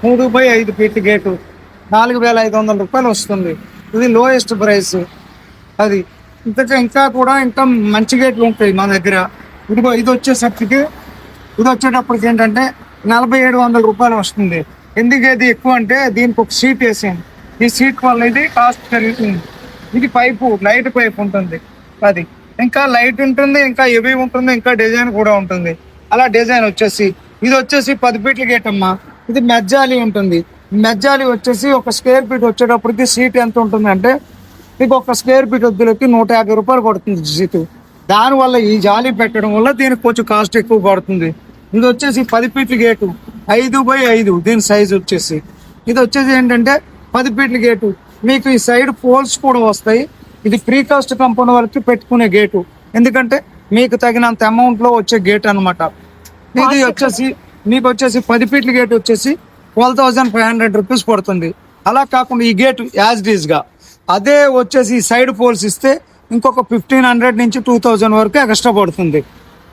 3/5 feet gate 4,500 రూపాయలు వస్తుంది. ఇది లోయెస్ట్ ప్రైస్. అది ఇంకా కూడా ఇంకా మంచి గేట్లు ఉంటాయి మా దగ్గర. ఇదిగో ఇది వచ్చేసరికి ఇది వచ్చేటప్పటికి ఏంటంటే 4,700 రూపాయలు వస్తుంది. ఎందుకు ఇది ఎక్కువ అంటే దీనికి ఒక సీట్ వేసాను. ఈ సీట్ వల్ల ఇది కాస్ట్ పెరుగుతుంది. ఇది పైపు లైట్ పైప్ ఉంటుంది. అది ఇంకా లైట్ ఉంటుంది, ఇంకా హెవీ ఉంటుంది, ఇంకా డిజైన్ కూడా ఉంటుంది. అలా డిజైన్ వచ్చేసి ఇది వచ్చేసి 10 ఫీట్ల గేట్ అమ్మా. ఇది మెజ్జాలి ఉంటుంది. మెజ్జాలి వచ్చేసి ఒక స్క్వేర్ ఫీట్ వచ్చేటప్పటికి సీట్ ఎంత ఉంటుంది అంటే మీకు ఒక స్క్వేర్ ఫీట్ వద్దులకి 150 రూపాయలు పడుతుంది సీటు. దానివల్ల ఈ జాలి పెట్టడం వల్ల దీనికి కొంచెం కాస్ట్ ఎక్కువ పడుతుంది. ఇది వచ్చేసి 10 ఫీట్ల గేటు 5/5 దీని సైజు వచ్చేసి. ఇది వచ్చేసి ఏంటంటే 10 ఫీట్ల గేటు. మీకు ఈ సైడ్ పోల్స్ కూడా వస్తాయి. ఇది ప్రీ కాస్ట్ కంపౌండ్ వరకు పెట్టుకునే గేటు. ఎందుకంటే మీకు తగినంత అమౌంట్ లో వచ్చే గేట్ అనమాట. ఇది వచ్చేసి మీకు వచ్చేసి 10 ఫీట్ల గేట్ వచ్చేసి 12,500 రూపీస్ పడుతుంది. అలా కాకుండా ఈ గేటు యాజ్ డీజ్ గా అదే వచ్చేసి సైడ్ పోల్స్ ఇస్తే ఇంకొక 1,500 నుంచి 2,000 వరకు ఎక్స్ట్రా పడుతుంది.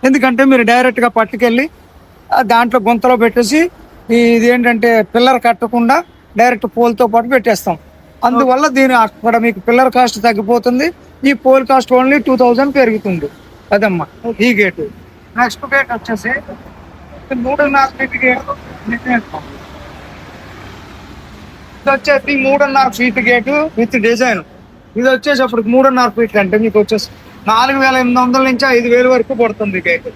ఎందుకంటే మీరు డైరెక్ట్ గా పట్టుకెళ్ళి దాంట్లో గుంతలో పెట్టేసి ఇది ఏంటంటే పిల్లర్ కట్టకుండా డైరెక్ట్ పోల్తో పాటు పెట్టేస్తాం. అందువల్ల దీని అక్కడ మీకు పిల్లర్ కాస్ట్ తగ్గిపోతుంది. ఈ పోల్ కాస్ట్ ఓన్లీ 2,000 పెరుగుతుంది. అదమ్మా ఈ గేటు. నెక్స్ట్ గేట్ వచ్చేసి 3.5 ఫీట్ గేటు. ఇది వచ్చేసి 3.5 ఫీట్ గేటు విత్ డిజైన్. ఇది వచ్చేసి అప్పుడు 3.5 ఫీట్లు అంటే మీకు వచ్చేసి 4,800 నుంచి 5,000 వరకు పడుతుంది గేటు.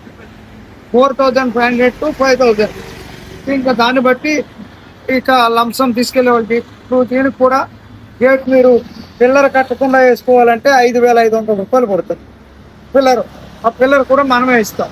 4,500 to 5,000. ఇంకా దాన్ని బట్టి ఇక లంసం తీసుకెళ్లే వాళ్ళకి ఇప్పుడు దీనికి కూడా గేట్ మీరు పిల్లర్ కట్టకుండా వేసుకోవాలంటే 5,500 రూపాయలు పడుతుంది పిల్లర్. ఆ పిల్లర్ కూడా మనమే ఇస్తాం.